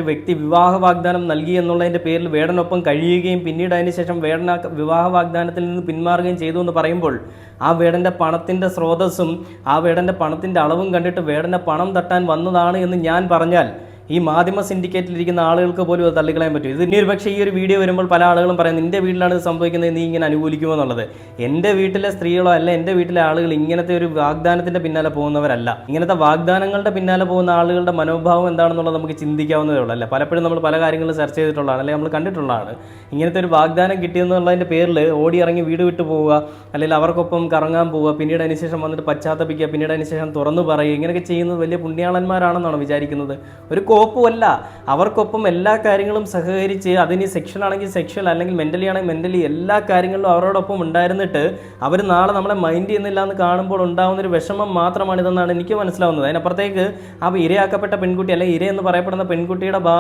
വ്യക്തി വിവാഹ വാഗ്ദാനം നൽകി എന്നുള്ളതിൻ്റെ പേരിൽ വേടനൊപ്പം കഴിയുകയും പിന്നീട് അതിനുശേഷം വേടൻ വിവാഹ വാഗ്ദാനത്തിൽ നിന്ന് പിന്മാറുകയും ചെയ്തു എന്ന് പറയുമ്പോൾ ആ വേടൻ്റെ പണത്തിൻ്റെ സ്രോതസ്സും ആ വേടൻ്റെ പണത്തിൻ്റെ അളവും കണ്ടിട്ട് വേടൻ്റെ പണം തട്ടാൻ വന്നതാണ് എന്ന് ഞാൻ പറഞ്ഞാൽ ഈ മാധ്യമ സിൻഡിക്കേറ്റിലിരിക്കുന്ന ആളുകൾക്ക് പോലും അത് തള്ളിക്കളയാൻ പറ്റും. ഇത് ഇനി ഒരു പക്ഷേ ഈ ഒരു വീഡിയോ വരുമ്പോൾ പല ആളുകളും പറയും നിൻ്റെ വീട്ടിലാണ് ഇത് സംഭവിക്കുന്നത്, നീ ഇങ്ങനെ അനുകൂലിക്കുമോ എന്നുള്ളത്. എൻ്റെ വീട്ടിലെ സ്ത്രീകളോ അല്ല എൻ്റെ വീട്ടിലെ ആളുകൾ ഇങ്ങനത്തെ ഒരു വാഗ്ദാനത്തിൻ്റെ പിന്നാലെ പോകുന്നവരല്ല. ഇങ്ങനത്തെ വാഗ്ദാനങ്ങളുടെ പിന്നാലെ പോകുന്ന ആളുകളുടെ മനോഭാവം എന്താണെന്നുള്ളത് നമുക്ക് ചിന്തിക്കാവുന്നതേ ഉള്ളൂ. അല്ല, പലപ്പോഴും നമ്മൾ പല കാര്യങ്ങളും ചർച്ച ചെയ്തിട്ടുള്ളതാണ്, അല്ലെങ്കിൽ നമ്മൾ കണ്ടിട്ടുള്ളതാണ്. ഇങ്ങനത്തെ ഒരു വാഗ്ദാനം കിട്ടിയെന്നുള്ളതിൻ്റെ പേരിൽ ഓടി ഇറങ്ങി വീട് വിട്ടു പോവുക, അല്ലെങ്കിൽ അവർക്കൊപ്പം കറങ്ങാൻ പോവുക, പിന്നീട് അതിനുശേഷം വന്നിട്ട് പശ്ചാത്തപിക്കുക, പിന്നീട് അതിനുശേഷം തുറന്നു പറയുക, ഇങ്ങനെയൊക്കെ ചെയ്യുന്നത് വലിയ പുണ്യാളന്മാരാണെന്നാണ് വിചാരിക്കുന്നത്. ഒരു കോപ്പുമല്ല. അവർക്കൊപ്പം എല്ലാ കാര്യങ്ങളും സഹകരിച്ച്, അതിന് സെക്ഷൽ ആണെങ്കിൽ സെക്ഷൽ, അല്ലെങ്കിൽ മെൻ്റലി ആണെങ്കിൽ മെൻ്റലി, എല്ലാ കാര്യങ്ങളിലും അവരോടൊപ്പം ഉണ്ടായിരുന്നിട്ട് അവർ നാളെ നമ്മളെ മൈൻഡ് ചെയ്യുന്നില്ല എന്ന് കാണുമ്പോൾ ഉണ്ടാകുന്നൊരു വിഷമം മാത്രമാണിതെന്നാണ് എനിക്ക് മനസ്സിലാവുന്നത്. അതിനപ്പുറത്തേക്ക് ആ ഇരയാക്കപ്പെട്ട പെൺകുട്ടി അല്ലെങ്കിൽ ഇര എന്ന് പറയപ്പെടുന്ന പെൺകുട്ടിയുടെ